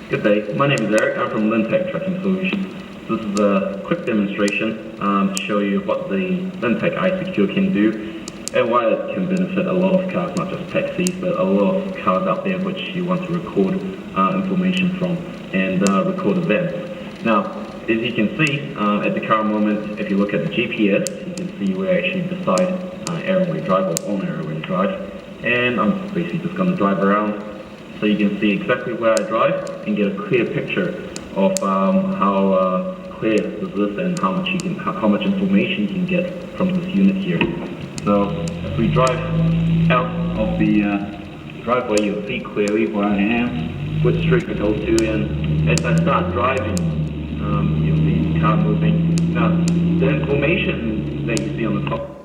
Good day, my name is Eric. I'm from Lintek Tracking Solutions. This is a quick demonstration to show you what the Lintek iSecure can do and why it can benefit a lot of cars, not just taxis, but a lot of cars out there which you want to record information from and record events. Now, as you can see, at the current moment, if you look at the GPS, you can see we're actually beside Airway Drive or on Airway Drive, and I'm basically just going to drive around so you can see exactly where I drive and get a clear picture of how clear this is and how much information you can get from this unit here. So if we drive out of the driveway, you'll see clearly where I am, which street to go to, and as I start driving, you'll see the car moving. Now, the information that you see on the top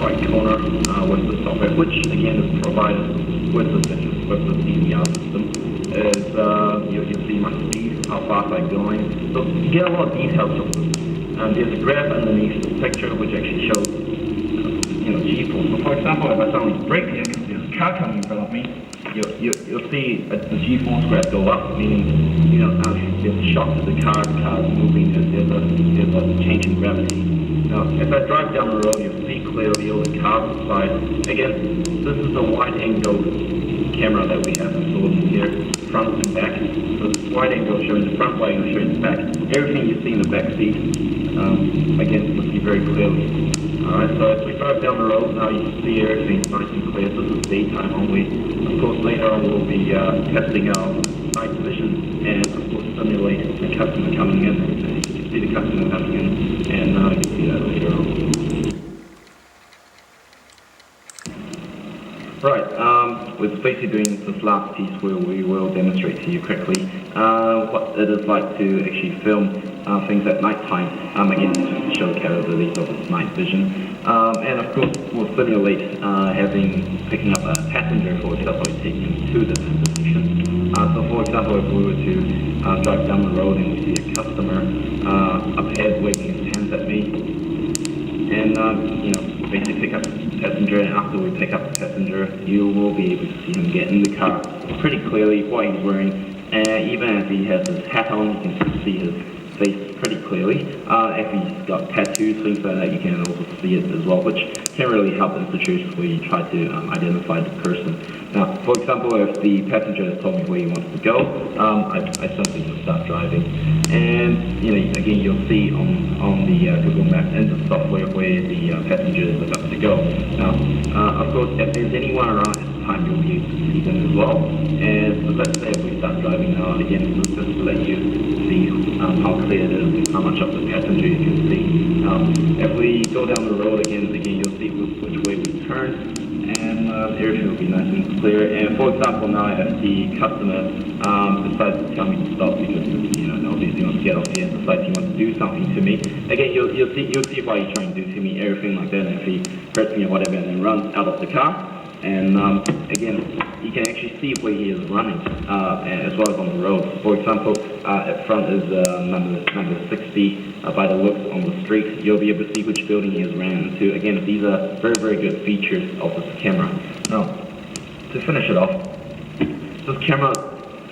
right corner with the software, which again is provided with the DVR system, is you'll see my speed, how fast I'm going. So you get a lot of details from this. There's a graph underneath the picture which actually shows G-force. So for example, if I suddenly brake here, because there's a car coming in front of me, you'll see the G-force graph go up, meaning there's a shock to the car is moving, there's a change in gravity. Now, as I drive down the road, you'll see clearly all the cars inside. Again, this is a wide-angle camera that we have installed in here, front and back. So this wide-angle showing the front, wide-angle showing the back. Everything you see in the back seat, again, you can see very clearly. Alright, so as we drive down the road, now you can see everything's nice and clear. This is daytime only. Of course, later on we'll be testing our night vision and, of course, simulate the customer coming in. You can see the customer coming in, and you can see that later on. Right, we're basically doing this last piece where we will demonstrate to you quickly what it is like to actually film things at night time. Again, just to show the capabilities of its night vision. And of course, we'll simulate picking up a passenger, for example, taking him to the destination. So for example, if we were to drive down the road and we see a customer up ahead waving his hands at me, and basically pick up the passenger, and after we pick up the passenger, you will be able to see him get in the car pretty clearly, what he's wearing, and even if he has his hat on, you can see his face pretty clearly. If he's got tattoos, things like that, you can also see it as well, which can really help in situations where you try to identify the person. Now, for example, if the passenger has told me where he wants to go, I simply just start driving. And, again, you'll see on the Google Maps and the software where the passenger is about to go. Now, of course, if there's anyone around at the time, you'll be able to see them as well. And so let's say if we start driving now, and again, just to let you see how clear it is, how much of the passenger you can see. If we go down the road again, you'll see which way we turn, and everything will be nice and clear. And for example, now if the customer decides to tell me to stop because obviously he wants to get off here and decides he wants to do something to me, again you'll see what he's trying to do to me, everything like that. And if he hurts me or whatever, and then runs out of the car, and again, you can actually see where he is running, as well as on the road. For example, at front is number 60. By the looks on the street, you'll be able to see which building he has ran into. Again, these are very, very good features of this camera. Now, to finish it off, this camera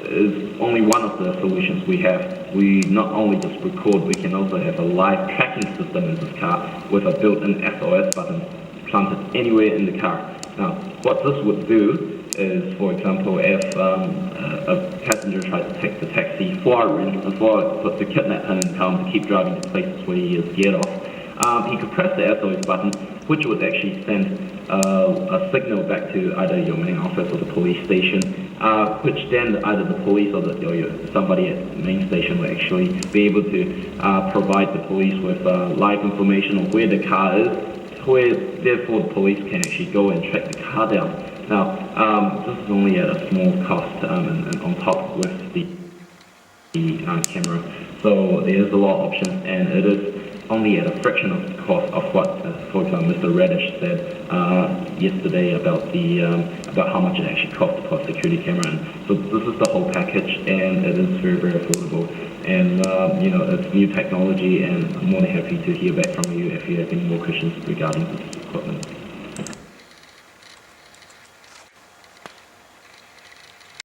is only one of the solutions we have. We not only just record, we can also have a live tracking system in this car with a built-in SOS button planted anywhere in the car. Now, what this would do is, for example, if a passenger tries to take the taxi to kidnap him and tell him to keep driving to places where he is scared of, he could press the SOS button, which would actually send a signal back to either your main office or the police station, which then either the police or somebody at the main station will actually be able to provide the police with live information on where the car is, where therefore the police can actually go and track the car down. Now, this is only at a small cost and on top with the camera, so there's a lot of options, and it is only at a fraction of the cost of what, for example, Mr. Reddish said yesterday about how much it actually costs to put a security camera in. So this is the whole package, and it is very, very affordable. And it's new technology, and I'm more than happy to hear back from you if you have any more questions regarding this equipment.